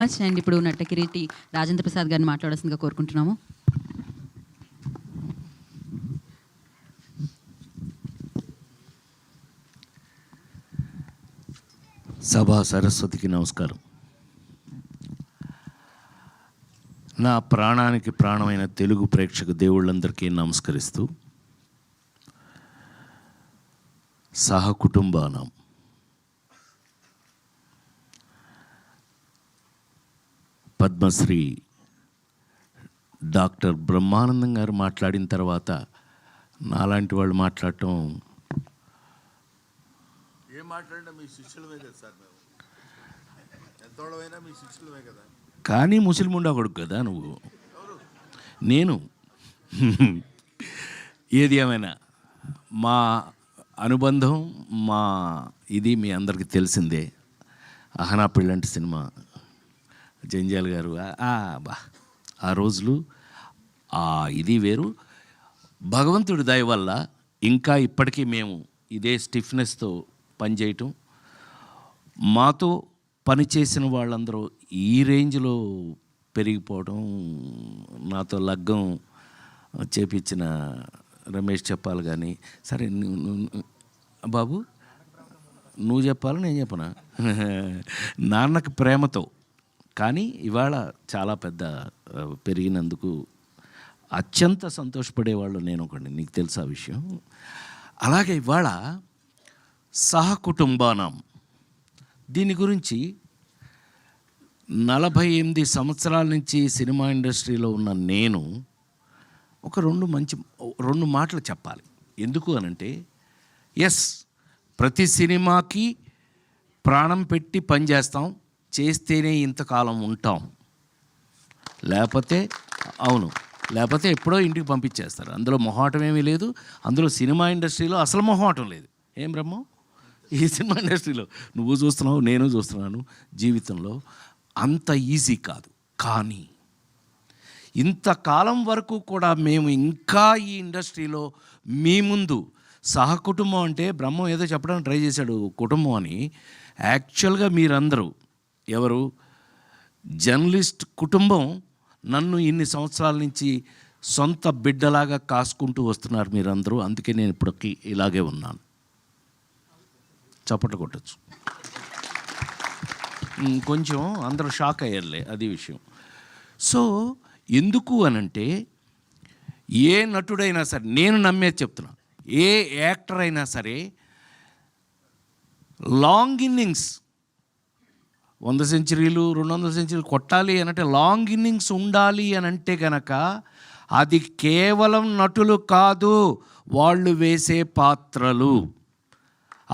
And ఇప్పుడు నట్టకిరీటి రాజేంద్ర ప్రసాద్ గారిని మాట్లాడాల్సిందిగా కోరుకుంటున్నాము. సభా సరస్వతికి నమస్కారం. నా ప్రాణానికి ప్రాణమైన తెలుగు ప్రేక్షక దేవుళ్ళందరికీ నమస్కరిస్తూ, సహకుటుంబానం పద్మశ్రీ డాక్టర్ బ్రహ్మానందం గారు మాట్లాడిన తర్వాత నాలాంటి వాళ్ళు మాట్లాడటం, ఏం మాట్లాడినా మీ శిష్యులమే కదా సార్, మేము ఎంతోడమైనా మీ శిష్యులమే కదా. కానీ ముసలిముండా కొడుకు కదా నువ్వు, నేను. ఏది ఏమైనా మా అనుబంధం, మా ఇది మీ అందరికీ తెలిసిందే. అహనా పెళ్ళంటి సినిమా, జంజాల్ గారు, బా ఆ రోజులు ఇది వేరు. భగవంతుడి దయ వల్ల ఇంకా ఇప్పటికీ మేము ఇదే స్టిఫ్నెస్తో పనిచేయటం, మాతో పనిచేసిన వాళ్ళందరూ ఈ రేంజ్లో పెరిగిపోవడం, నాతో లగ్గం చేపించిన రమేష్ చెప్పాలి. కానీ సరే బాబు నువ్వు చెప్పాలి, నేను చెప్పనా? నాన్నకి ప్రేమతో. కానీ ఇవాళ చాలా పెద్ద పెరిగినందుకు అత్యంత సంతోషపడేవాళ్ళు నేను ఒకటి, నీకు తెలుసా విషయం. అలాగే ఇవాళ సహకుటుంబానం, దీని గురించి 48 సంవత్సరాల నుంచి సినిమా ఇండస్ట్రీలో ఉన్న నేను ఒక రెండు మాటలు చెప్పాలి. ఎందుకు అనంటే, ఎస్, ప్రతి సినిమాకి ప్రాణం పెట్టి పనిచేస్తాం, చేస్తేనే ఇంతకాలం ఉంటాం, లేకపోతే ఎప్పుడో ఇంటికి పంపించేస్తారు. అందులో మొహాటం ఏమీ లేదు. అందులో సినిమా ఇండస్ట్రీలో అసలు మొహాటం లేదు. ఏం బ్రహ్మం, ఈ సినిమా ఇండస్ట్రీలో నువ్వు చూస్తున్నావు, నేను చూస్తున్నాను, జీవితంలో అంత ఈజీ కాదు. కానీ ఇంతకాలం వరకు కూడా మేము ఇంకా ఈ ఇండస్ట్రీలో మీ ముందు సహకుటుంబం అంటే, బ్రహ్మం ఏదో చెప్పడానికి ట్రై చేశాడు కుటుంబం అని. యాక్చువల్గా మీరందరూ ఎవరు, జర్నలిస్ట్ కుటుంబం నన్ను ఇన్ని సంవత్సరాల నుంచి సొంత బిడ్డలాగా కాసుకుంటూ వస్తున్నారు మీరందరూ. అందుకే నేను ఇప్పటికీ ఇలాగే ఉన్నాను. చప్పట్లు కొట్టచ్చు. కొంచెం అందరూ షాక్ అయ్యారులే, అది విషయం. సో ఎందుకు అనంటే, ఏ నటుడైనా సరే, నేను నమ్మేది చెప్తున్నా, ఏ యాక్టర్ అయినా సరే లాంగ్ ఇన్నింగ్స్ 100 సెంచరీలు 200 సెంచరీలు కొట్టాలి అనంటే, లాంగ్ ఇన్నింగ్స్ ఉండాలి అనంటే కనుక అది కేవలం నటులు కాదు, వాళ్ళు వేసే పాత్రలు,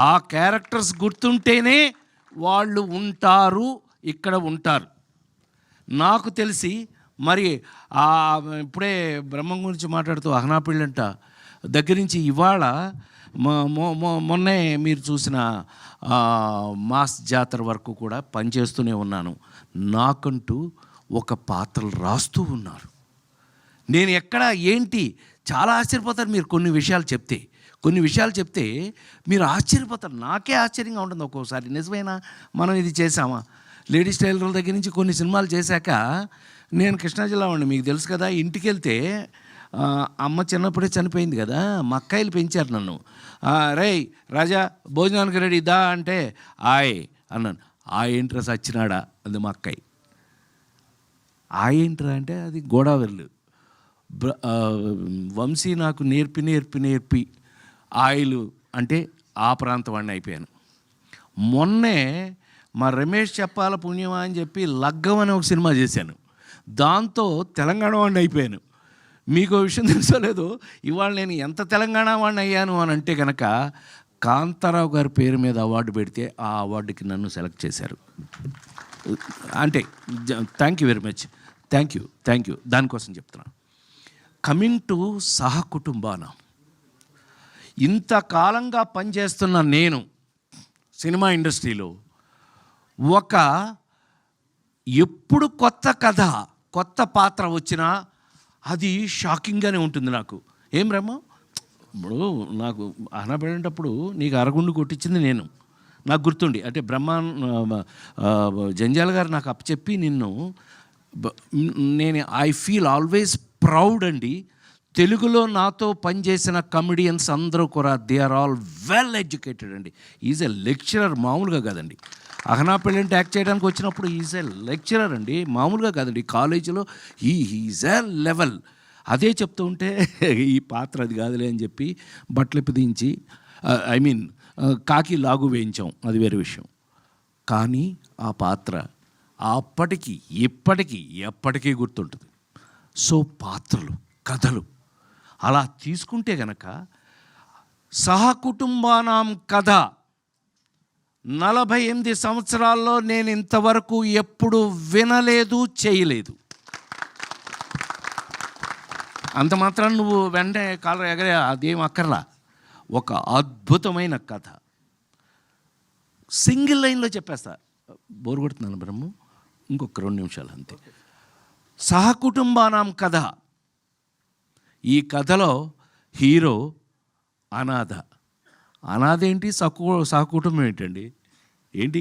ఆ క్యారెక్టర్స్ గుర్తుంటేనే వాళ్ళు ఉంటారు, ఇక్కడ ఉంటారు. నాకు తెలిసి మరి ఇప్పుడే బ్రహ్మం గురించి మాట్లాడుతూ అహనా పెళ్ళంట దగ్గర నుంచి ఇవాళ మొన్నే మీరు చూసిన మాస్ జాతర వరకు కూడా పనిచేస్తూనే ఉన్నాను. నాకంటూ ఒక పాత్రలు రాస్తూ ఉన్నారు. నేను ఎక్కడ ఏంటి చాలా ఆశ్చర్యపోతారు మీరు. కొన్ని విషయాలు చెప్తే మీరు ఆశ్చర్యపోతారు. నాకే ఆశ్చర్యంగా ఉంటుంది ఒక్కోసారి. నిజమేనా, మనం ఇది చేసామా? లేడీస్ టైలర్ల దగ్గర నుంచి కొన్ని సినిమాలు చేశాక, నేను కృష్ణా జిల్లా వాడిని, మీకు తెలుసు కదా. ఇంటికి వెళ్తే అమ్మ చిన్నప్పుడే చనిపోయింది కదా, మా అక్కాయిలు పెంచారు నన్ను. రేయ్ రాజా భోజనానికి రెడీ దా అంటే అన్నాను. ఏంట్రా సచ్చినాడా అది మా అక్కాయి. ఏంట్రా అంటే అది గోదావరిలు. వంశీ నాకు నేర్పి ఆయిలు అంటే ఆ ప్రాంతం వాడిని అయిపోయాను. మొన్నే మా రమేష్ చెప్పాల పుణ్యమా అని చెప్పి లగ్గం అనే ఒక సినిమా చేశాను. దాంతో తెలంగాణ వాడిని అయిపోయాను. మీకు విషయం తెలుసో లేదో, ఇవాళ నేను ఎంత తెలంగాణ వాడిని అయ్యాను అని అంటే కనుక, కాంతారావు గారి పేరు మీద అవార్డు పెడితే ఆ అవార్డుకి నన్ను సెలెక్ట్ చేశారు. అంటే thank you very much, thank you. దానికోసం చెప్తున్నా. కమింగ్ టు సహకుటుంబాన, ఇంతకాలంగా పనిచేస్తున్న నేను సినిమా ఇండస్ట్రీలో ఎప్పుడు కొత్త కథ, కొత్త పాత్ర వచ్చినా అది షాకింగ్గానే ఉంటుంది నాకు. ఏం బ్రహ్మ, ఇప్పుడు నాకు అహనా పెళ్ళేటప్పుడు నీకు అరగుండు కొట్టించింది నేను, నాకు గుర్తుండి అంటే జంజాల గారు నాకు అప్పచెప్పి నిన్ను నేను ఐ ఫీల్ ఆల్వేస్ ప్రౌడ్ అండి. తెలుగులో నాతో పనిచేసిన కమెడియన్స్ అందరూ కూడా they are all well educated అండి. ఈజ్ ఎ లెక్చరర్, మామూలుగా కాదండి. అహనా పెళ్ళంటే యాక్ట్ చేయడానికి వచ్చినప్పుడు ఈజ్ ఎ లెక్చరర్ అండి, మామూలుగా కాదండి. కాలేజీలో ఈజ్ ఎ లెవెల్. అదే చెప్తూ ఉంటే ఈ పాత్ర అది కాదులే అని చెప్పి బట్టలు దించి కాకి లాగు వేయించాం, అది వేరే విషయం. కానీ ఆ పాత్ర అప్పటికి ఇప్పటికీ ఎప్పటికీ గుర్తుంటుంది. సో పాత్రలు, కథలు అలా తీసుకుంటే గనక సహకుటుంబానాం కథ 48 సంవత్సరాల్లో నేను ఇంతవరకు ఎప్పుడు వినలేదు, చేయలేదు. అంత మాత్రం నువ్వు వెంటనే కాలర్ ఎగరే అదేం అక్కర్లా. ఒక అద్భుతమైన కథ సింగిల్ లైన్లో చెప్పేస్తా. బోరు కొడుతున్నాను బ్రహ్మ, ఇంకొక 2 నిమిషాలు అంతే. సహకుటుంబానాం కథ. ఈ కథలో హీరో అనాథ. అనాథ ఏంటి, సహకుటుంబం ఏంటండి, ఏంటి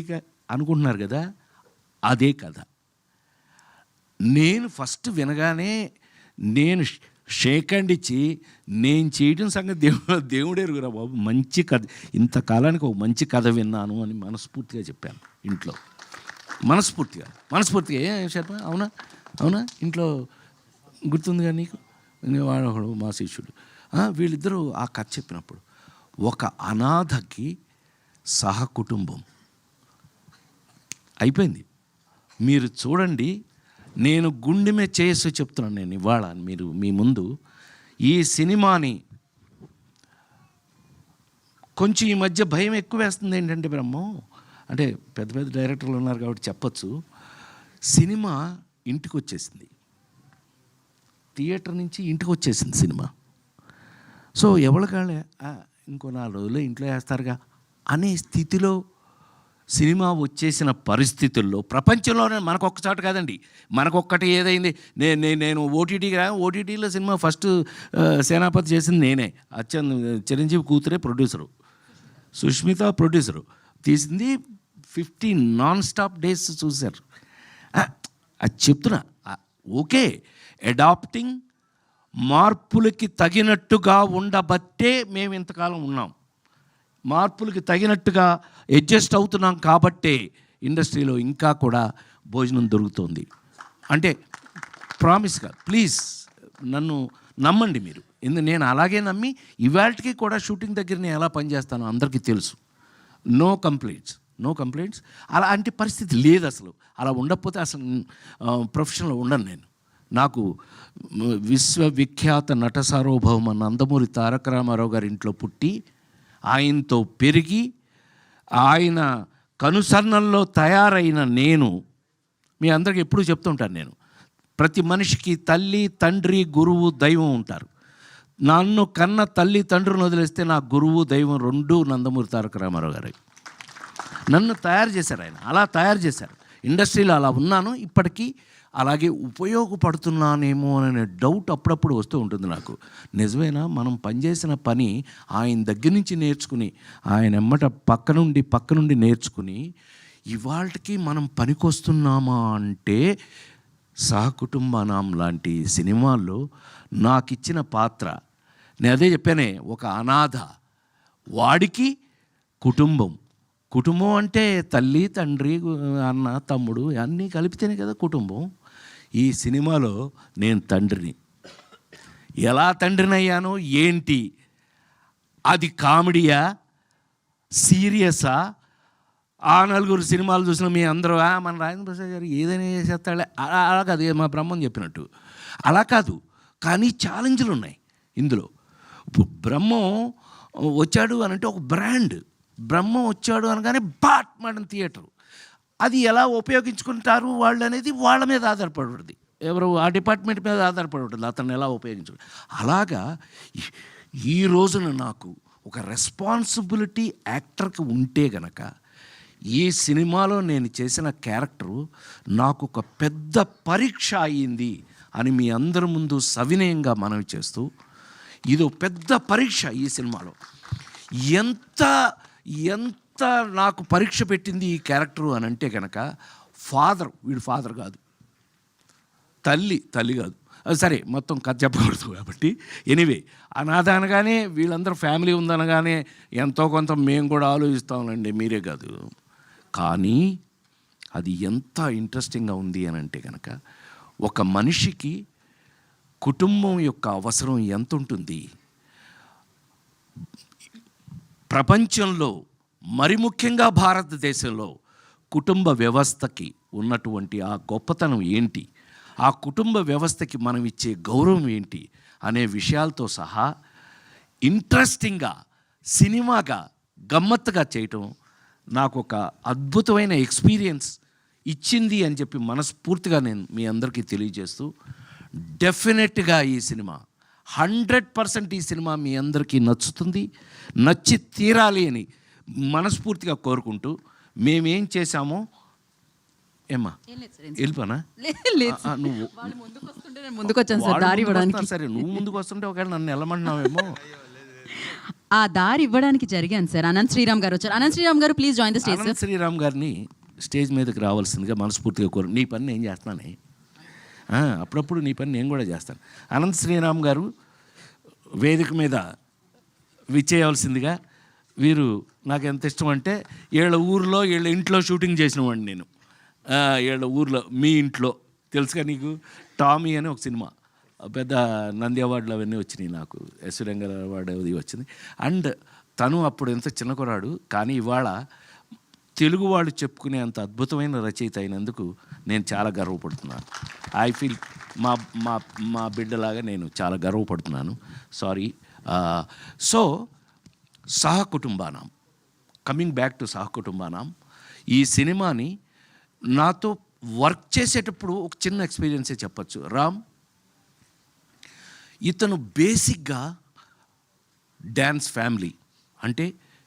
అనుకుంటున్నారు కదా, అదే కథ. నేను ఫస్ట్ వినగానే నేను షేక్ హ్యాండ్ ఇచ్చి నేను చేయడం సంగతి దేవుడే ఎరుగురా బాబు, మంచి కథ, ఇంతకాలానికి ఒక మంచి కథ విన్నాను అని మనస్ఫూర్తిగా చెప్పాను ఇంట్లో. మనస్ఫూర్తిగా ఏం శర్మ, అవునా ఇంట్లో గుర్తుందిగా నీకు. వాడు మా శిష్యుడు, వీళ్ళిద్దరూ ఆ కథ చెప్పినప్పుడు ఒక అనాథకి సహకుటుంబం అయిపోయింది. మీరు చూడండి, నేను గుండెమే చేసి చెప్తున్నాను నేను ఇవాళ మీరు మీ ముందు. ఈ సినిమాని కొంచెం ఈ మధ్య భయం ఎక్కువ వేస్తుంది. ఏంటంటే బ్రహ్మం అంటే పెద్ద డైరెక్టర్లు ఉన్నారు కాబట్టి చెప్పచ్చు, సినిమా ఇంటికి వచ్చేసింది, థియేటర్ నుంచి ఇంటికి వచ్చేసింది సినిమా. సో ఎవరికాళ్ళే ఇంకో 4 రోజులు ఇంట్లో వేస్తారుగా అనే స్థితిలో సినిమా వచ్చేసిన పరిస్థితుల్లో ప్రపంచంలోనే మనకొక్కచాటు కాదండి, మనకొక్కటి ఏదైంది. నేను ఓటీటీలో సినిమా ఫస్ట్ సేనాపతి చేసింది నేనే. చిరంజీవి కూతురే ప్రొడ్యూసరు, సుష్మిత ప్రొడ్యూసరు. తీసింది 15 నాన్ స్టాప్ డేస్ చూశారు. అది చెప్తున్నా. ఓకే, అడాప్టింగ్, మార్పులకి తగినట్టుగా ఉండబట్టే మేము ఇంతకాలం ఉన్నాం. మార్పులకి తగినట్టుగా అడ్జస్ట్ అవుతున్నాం కాబట్టే ఇండస్ట్రీలో ఇంకా కూడా భోజనం దొరుకుతుంది. అంటే ప్రామిస్గా ప్లీజ్ నన్ను నమ్మండి మీరు. నేను అలాగే నమ్మి ఇవాళకి కూడా షూటింగ్ దగ్గర నేను ఎలా పనిచేస్తానో అందరికీ తెలుసు. No complaints. అలాంటి పరిస్థితి లేదు అసలు. అలా ఉండకపోతే అసలు ప్రొఫెషన్లో ఉండను నేను. నాకు విశ్వవిఖ్యాత నట సార్వభౌమ నందమూరి తారక రామారావు గారి ఇంట్లో పుట్టి ఆయనతో పెరిగి ఆయన కనుసన్నల్లో తయారైన నేను మీ అందరికీ ఎప్పుడూ చెప్తుంటాను, నేను ప్రతి మనిషికి తల్లి, తండ్రి, గురువు, దైవం ఉంటారు. నన్ను కన్న తల్లి తండ్రిని వదిలేస్తే నా గురువు, దైవం 2 నందమూరి తారక రామారావు గారు. నన్ను తయారు చేశారు ఆయన, అలా తయారు చేశారు. ఇండస్ట్రీలో అలా ఉన్నాను, ఇప్పటికీ అలాగే ఉపయోగపడుతున్నానేమో అనే డౌట్ అప్పుడప్పుడు వస్తూ ఉంటుంది నాకు. నిజమేనా, మనం పనిచేసిన పని ఆయన దగ్గర నుంచి నేర్చుకుని, ఆయన ఎమ్మట పక్క నుండి నేర్చుకుని ఇవాళకి మనం పనికొస్తున్నామా అంటే సహకుటుంబానాం లాంటి సినిమాల్లో నాకు ఇచ్చిన పాత్ర, నేను అదే చెప్పానే, ఒక అనాథ వాడికి కుటుంబం అంటే తల్లి, తండ్రి, అన్న, తమ్ముడు అన్నీ కలిపితేనే కదా కుటుంబం. ఈ సినిమాలో నేను తండ్రిని. ఎలా తండ్రిని అయ్యానో ఏంటి, అది కామెడీయా, సీరియసా? 4 సినిమాలు చూసిన మీ అందరూ మన రాజేంద్ర ప్రసాద్ గారు ఏదైనా చేసేస్తాడే అలా కాదు, మా బ్రహ్మం చెప్పినట్టు అలా కాదు. కానీ ఛాలెంజ్లు ఉన్నాయి ఇందులో. ఇప్పుడు బ్రహ్మం వచ్చాడు అని అంటే ఒక బ్రాండ్. బ్రహ్మం వచ్చాడు అనగానే బాట్ మేడం థియేటరు. అది ఎలా ఉపయోగించుకుంటారు వాళ్ళు అనేది వాళ్ళ మీద ఆధారపడి ఉంటుంది, ఎవరు ఆ డిపార్ట్మెంట్ మీద ఆధారపడి ఉంటుంది అతను ఎలా ఉపయోగించు. అలాగా ఈ రోజున నాకు ఒక రెస్పాన్సిబిలిటీ యాక్టర్కి ఉంటే గనక ఈ సినిమాలో నేను చేసిన క్యారెక్టరు నాకు ఒక పెద్ద పరీక్ష అయ్యింది అని మీ అందరి ముందు సవినయంగా మనవి చేస్తూ, ఇదో పెద్ద పరీక్ష ఈ సినిమాలో. ఎంత ఎంత నాకు పరీక్ష పెట్టింది ఈ క్యారెక్టరు అని అంటే కనుక వీడు ఫాదర్ కాదు, తల్లి కాదు, సరే మొత్తం కథ చెప్పకూడదు కాబట్టి ఎనీవే అనాథ అనగానే వీళ్ళందరూ ఫ్యామిలీ ఉందనగానే ఎంతో కొంత మేము కూడా ఆలోచిస్తామండి, మీరే కాదు. కానీ అది ఎంత ఇంట్రెస్టింగ్గా ఉంది అని అంటే కనుక ఒక మనిషికి కుటుంబం యొక్క అవసరం ఎంత ఉంటుంది, ప్రపంచంలో మరి ముఖ్యంగా భారతదేశంలో కుటుంబ వ్యవస్థకి ఉన్నటువంటి ఆ గొప్పతనం ఏంటి, ఆ కుటుంబ వ్యవస్థకి మనం ఇచ్చే గౌరవం ఏంటి అనే విషయాలతో సహా ఇంట్రెస్టింగ్గా సినిమాగా గమ్మత్తుగా చేయటం నాకు ఒక అద్భుతమైన ఎక్స్పీరియన్స్ ఇచ్చింది అని చెప్పి మనస్ఫూర్తిగా నేను మీ అందరికీ తెలియజేస్తూ, డెఫినెట్గా ఈ సినిమా 100% ఈ సినిమా మీ అందరికీ నచ్చుతుంది, నచ్చి తీరాలి అని మనస్ఫూర్తిగా కోరుకుంటూ మేమేం చేశామో ఏమ్మా వెళ్ళిపోనా నువ్వు ముందుకు వచ్చాను సార్ దారి ఇవ్వడానికి. సరే నువ్వు ముందుకు వస్తుంటే ఒకవేళ నన్ను వెళ్ళమంటున్నావేమో. ఆ దారి ఇవ్వడానికి జరిగాను సార్. అనంత్ శ్రీరామ్ గారు వచ్చారు. అనంత్ శ్రీరామ్ గారు please join the stage. Anant Sriram గారిని స్టేజ్ మీదకి రావాల్సిందిగా మనస్ఫూర్తిగా కోరు. నీ పని నేను చేస్తున్నానే, అప్పుడప్పుడు నీ పని నేను కూడా చేస్తాను. అనంత్ శ్రీరామ్ గారు వేదిక మీద విచ్చేయవలసిందిగా. వీరు నాకు ఎంత ఇష్టం అంటే వీళ్ళ ఇంట్లో షూటింగ్ చేసిన వాడిని నేను. వీళ్ళ ఊర్లో మీ ఇంట్లో తెలుసుగా నీకు, టామీ అని ఒక సినిమా పెద్ద నంది అవార్డులు అవన్నీ వచ్చినాయి, నాకు ఎస్ రంగారావు అవార్డు అది వచ్చింది. అండ్ తను అప్పుడు ఎంత చిన్న కురాడు, కానీ ఇవాళ తెలుగు వాళ్ళు చెప్పుకునే అంత అద్భుతమైన రచయిత అయినందుకు నేను చాలా గర్వపడుతున్నాను. ఐ ఫీల్ మా బిడ్డలాగా నేను చాలా గర్వపడుతున్నాను. Sorry. So Sahakutumbanam, coming back to Sahakutumbanam, ఈ సినిమాని నాతో వర్క్ చేసేటప్పుడు ఒక చిన్న ఎక్స్పీరియన్సే చెప్పచ్చు. రామ్ ఇతను బేసిక్గా డ్యాన్స్ ఫ్యామిలీ, అంటే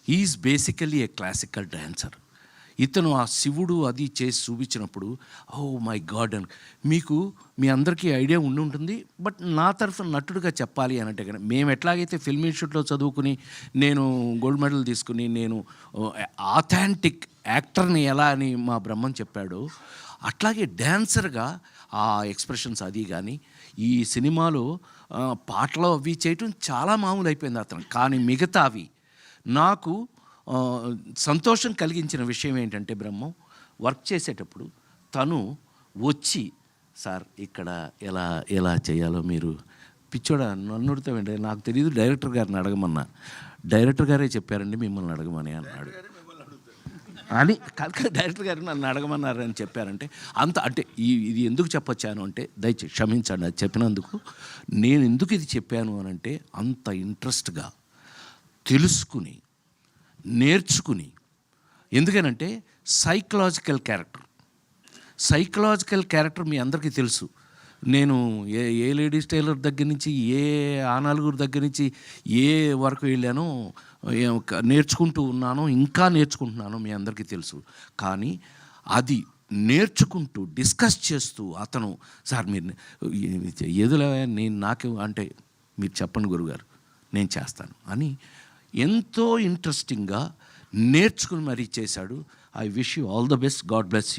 is basically a classical dancer. ఇతను ఆ శివుడు అది చేసి చూపించినప్పుడు ఓ మై గాడ్ అని మీ అందరికీ ఐడియా ఉంటుంది. బట్ నా తరఫున నటుడుగా చెప్పాలి అని అంటే కానీ మేము ఎట్లాగైతే ఫిల్మ్ ఇన్స్టిట్యూట్లో చదువుకుని నేను గోల్డ్ మెడల్ తీసుకుని నేను ఆథెంటిక్ యాక్టర్ని ఎలా అని మా బ్రహ్మం చెప్పాడో, అట్లాగే డ్యాన్సర్గా ఆ ఎక్స్ప్రెషన్స్ అది కానీ ఈ సినిమాలో పాటలు అవి చేయటం చాలా మామూలు అయిపోయింది అతను. కానీ మిగతావి నాకు సంతోషం కలిగించిన విషయం ఏంటంటే బ్రహ్మం వర్క్ చేసేటప్పుడు తను వచ్చి సార్ ఇక్కడ ఎలా చేయాలో మీరు పిచ్చోడా నన్ను అడుగుతామండి, నాకు తెలియదు, డైరెక్టర్ గారిని అడగమన్నా, డైరెక్టర్ గారే చెప్పారండి మిమ్మల్ని అడగమని అన్నాడు అని. డైరెక్టర్ గారు నన్ను అడగమన్నారని చెప్పారంటే అంటే ఇది ఎందుకు చెప్పొచ్చాను అంటే దయచేసి క్షమించండి అది చెప్పినందుకు. నేను ఎందుకు ఇది చెప్పాను అని అంటే అంత ఇంట్రెస్ట్గా తెలుసుకుని నేర్చుకుని, ఎందుకనంటే సైకలాజికల్ క్యారెక్టర్ మీ అందరికీ తెలుసు. నేను ఏ లేడీస్ టైలర్ దగ్గర నుంచి ఏ ఆనాలుగురు దగ్గర నుంచి ఏ వరకు వెళ్ళానో నేర్చుకుంటూ ఉన్నానో, ఇంకా నేర్చుకుంటున్నానో మీ అందరికీ తెలుసు. కానీ అది నేర్చుకుంటూ డిస్కస్ చేస్తూ అతను సార్ మీరు ఏదిలే నాకు అంటే మీరు చెప్పండి గురుగారు నేను చేస్తాను అని ఎంతో ఇంట్రెస్టింగ్గా నేర్చుకుని మరీ చేశాడు. I wish you all the best. God bless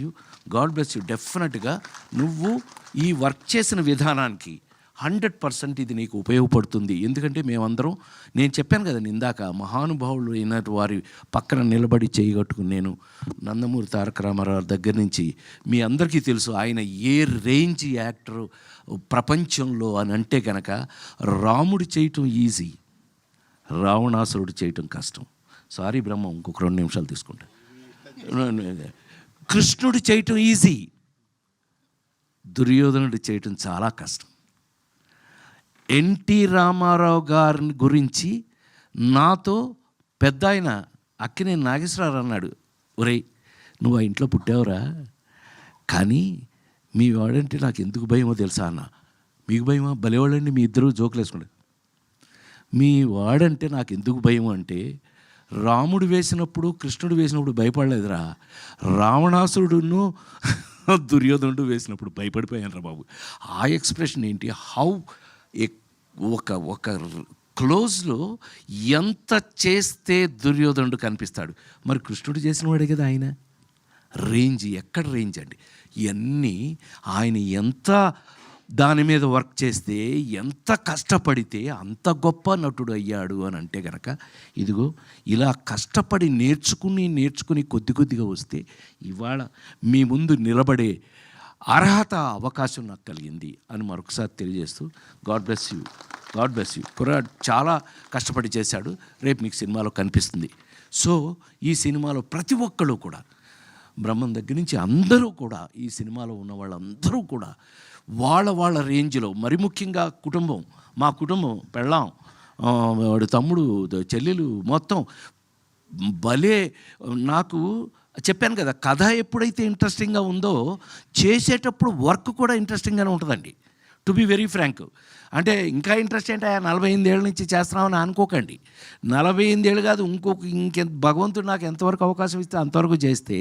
you. డెఫినెట్గా నువ్వు ఈ వర్క్ చేసిన విధానానికి 100% ఇది నీకు ఉపయోగపడుతుంది. ఎందుకంటే మేమందరం, నేను చెప్పాను కదా ఇందాక, మహానుభావులు అయిన వారి పక్కన నిలబడి చేయగట్టుకుని నేను నందమూరి తారక రామారావు దగ్గర నుంచి మీ అందరికీ తెలుసు ఆయన ఏ రేంజ్ యాక్టర్ ప్రపంచంలో అని అంటే కనుక రాముడు చేయటం ఈజీ, రావణాసురుడు చేయటం కష్టం. సారీ బ్రహ్మ, ఇంకొక 2 నిమిషాలు తీసుకుంటా. కృష్ణుడు చేయటం ఈజీ, దుర్యోధనుడు చేయటం చాలా కష్టం. ఎన్టీ రామారావు గారిని గురించి నాతో పెద్ద ఆయన అక్కినేని నాగేశ్వరరావు అన్నాడు, ఒరేయ్ నువ్వు ఆ ఇంట్లో పుట్టావురా, కానీ మీ వాడంటే నాకు ఎందుకు భయమో తెలుసా అన్న. మీకు భయమా? భలేవాళ్ళండి మీ ఇద్దరు జోకులు వేసుకుంటారు. మీ వాడంటే నాకు ఎందుకు భయం అంటే రాముడు వేసినప్పుడు కృష్ణుడు వేసినప్పుడు భయపడలేదురా, రావణాసురుడును దుర్యోధనుడు వేసినప్పుడు భయపడిపోయాను రా బాబు. ఆ ఎక్స్ప్రెషన్ ఏంటి, హౌ ఒక క్లోజ్లో ఎంత చేస్తే దుర్యోధనుడు కనిపిస్తాడు. మరి కృష్ణుడు చేసిన వాడే కదా ఆయన. రేంజ్ ఎక్కడ రేంజ్ అండి. ఇవన్నీ ఆయన ఎంత దాని మీద వర్క్ చేస్తే, ఎంత కష్టపడితే అంత గొప్ప నటుడు అయ్యాడు అని అంటే కనుక, ఇదిగో ఇలా కష్టపడి నేర్చుకుని కొద్ది కొద్దిగా వస్తే ఇవాళ మీ ముందు నిలబడే అర్హత, అవకాశం నాకు కలిగింది అని మరొకసారి తెలియజేస్తూ, గాడ్ బ్లెస్ యూ. కుర్రాడు చాలా కష్టపడి చేశాడు. రేపు మీకు సినిమాలో కనిపిస్తుంది. సో ఈ సినిమాలో ప్రతి ఒక్కళ్ళు కూడా, బ్రహ్మం దగ్గర నుంచి అందరూ కూడా, ఈ సినిమాలో ఉన్న వాళ్ళందరూ కూడా వాళ్ళ రేంజ్లో, మరి ముఖ్యంగా కుటుంబం, మా కుటుంబం, పెళ్ళాం, వాడు తమ్ముడు, చెల్లెలు, మొత్తం భలే. నాకు చెప్పాను కదా, కథ ఎప్పుడైతే ఇంట్రెస్టింగ్గా ఉందో చేసేటప్పుడు వర్క్ కూడా ఇంట్రెస్టింగ్గానే ఉంటుందండి. To be very frank. అంటే ఇంకా ఇంట్రెస్ట్ ఏంటి, 48 ఏళ్ళ నుంచి చేస్తున్నామని అనుకోకండి. 48 ఏళ్ళు కాదు, భగవంతుడు నాకు ఎంతవరకు అవకాశం ఇస్తే అంతవరకు చేస్తే,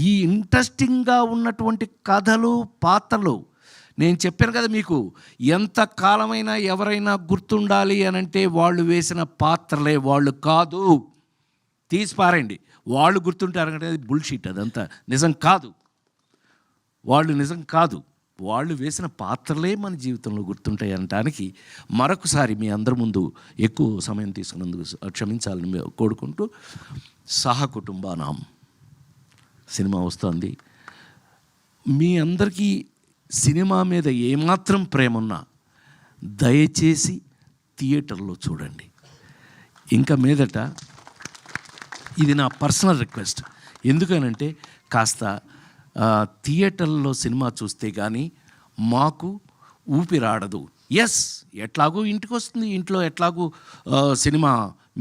ఈ ఇంట్రెస్టింగ్గా ఉన్నటువంటి కథలు, పాత్రలు, నేను చెప్పాను కదా మీకు, ఎంత కాలమైనా ఎవరైనా గుర్తుండాలి అనంటే వాళ్ళు వేసిన పాత్రలే, వాళ్ళు కాదు. తీసిపారండి, వాళ్ళు గుర్తుంటారంటే అది బుల్షీట్, అదంతా నిజం కాదు. వాళ్ళు నిజం కాదు, వాళ్ళు వేసిన పాత్రలే మన జీవితంలో గుర్తుంటాయి అనటానికి మరొకసారి మీ అందరి ముందు ఎక్కువ సమయం తీసుకున్నందుకు క్షమించాలని కోరుకుంటూ, సహకుటుంబానాం సినిమా వస్తుంది. మీ అందరికీ సినిమా మీద ఏమాత్రం ప్రేమ ఉన్నా దయచేసి థియేటర్లో చూడండి. ఇంకా మీదట ఇది నా పర్సనల్ రిక్వెస్ట్. ఎందుకనంటే కాస్త థియేటర్లో సినిమా చూస్తే కానీ మాకు ఊపిరాడదు. ఎస్, ఎట్లాగూ ఇంటికి వస్తుంది, ఇంట్లో ఎట్లాగూ సినిమా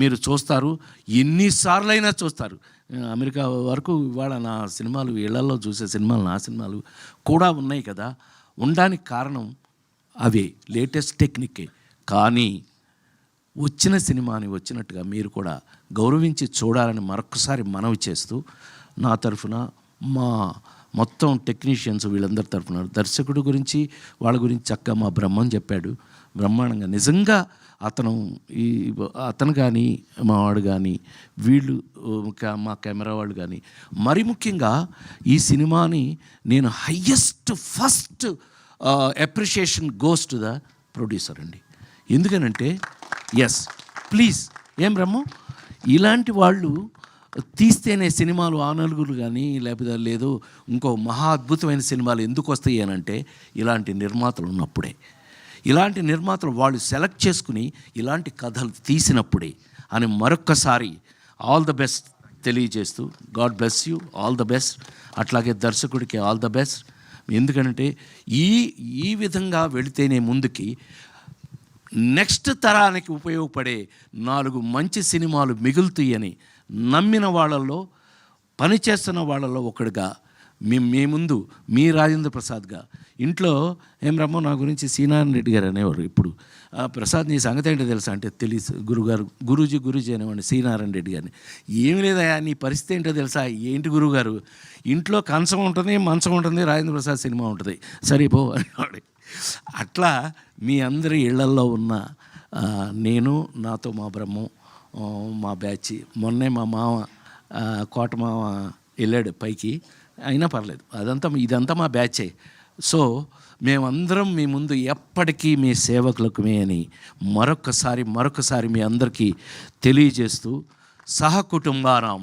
మీరు చూస్తారు, ఎన్నిసార్లైనా చూస్తారు. అమెరికా వరకు ఇవాళ నా సినిమాలు, ఇళ్లలో చూసే సినిమాలు, నా సినిమాలు కూడా ఉన్నాయి కదా. ఉండడానికి కారణం అవే, లేటెస్ట్ టెక్నికే. కానీ వచ్చిన సినిమాని వచ్చినట్టుగా మీరు కూడా గౌరవించి చూడాలని మరొకసారి మనవి చేస్తూ, నా తరఫున, మా మొత్తం టెక్నీషియన్స్ వీళ్ళందరి తరఫున, దర్శకుడు గురించి వాళ్ళ గురించి చక్కగా మా బ్రహ్మం చెప్పాడు. బ్రహ్మాండంగా నిజంగా అతను కానీ, మా వాడు కానీ, వీళ్ళు, మా కెమెరా వాళ్ళు కానీ, మరి ముఖ్యంగా ఈ సినిమాని నేను first appreciation goes to the producer అండి. ఎందుకనంటే ఎస్, ప్లీజ్, ఏం బ్రహ్మం, ఇలాంటి వాళ్ళు తీస్తేనే సినిమాలు ఆ నలుగురు కానీ, లేకపోతే లేదు ఇంకో మహా అద్భుతమైన సినిమాలు ఎందుకు వస్తాయి అనంటే ఇలాంటి నిర్మాతలు ఉన్నప్పుడే. ఇలాంటి నిర్మాతలు వాళ్ళు సెలెక్ట్ చేసుకుని ఇలాంటి కథలు తీసినప్పుడే అని మరొక్కసారి ఆల్ ద బెస్ట్ తెలియజేస్తూ, God bless you, all the best. అట్లాగే దర్శకుడికి ఆల్ ద బెస్ట్. ఎందుకంటే ఈ విధంగా వెళితేనే ముందుకి నెక్స్ట్ తరానికి ఉపయోగపడే 4 మంచి సినిమాలు మిగులుతాయని నమ్మిన వాళ్ళల్లో, పనిచేస్తున్న వాళ్ళలో ఒకడుగా మీ ముందు మీ రాజేంద్ర ప్రసాద్గా, ఇంట్లో ఏం రమ్మో నా గురించి సీనారాయణ రెడ్డి గారు అనేవారు. ఇప్పుడు ప్రసాద్ నీ సంగతి ఏంటో తెలుసా అంటే, తెలుసు గురూజీ అనేవాడిని సీనారాయణ రెడ్డి గారిని. ఏమి లేదయా నీ పరిస్థితి ఏంటో తెలుసా, ఏంటి గురువుగారు, ఇంట్లో కంచం ఉంటుంది, మంచం ఉంటుంది, రాజేంద్ర ప్రసాద్ సినిమా ఉంటుంది, సరిపో అనేవాడు. అట్లా మీ అందరి ఇళ్లల్లో ఉన్న నేను, నాతో మా బ్రహ్మం, మా బ్యాచ్, మొన్నే మా మామ కోట మామ వెళ్ళాడు పైకి, అయినా పర్లేదు, ఇదంతా మా బ్యాచే. సో మేమందరం మీ ముందు ఎప్పటికీ మీ సేవకులకుమే అని మరొకసారి మీ అందరికీ తెలియజేస్తూ, సహకుటుంబానాం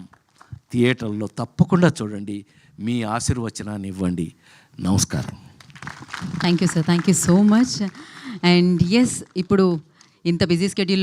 థియేటర్లో తప్పకుండా చూడండి, మీ ఆశీర్వచనాన్ని ఇవ్వండి. నమస్కారం. Thank you sir, thank you so much. And yes, ఇప్పుడు ఇంత బిజీ స్కెడ్యూల్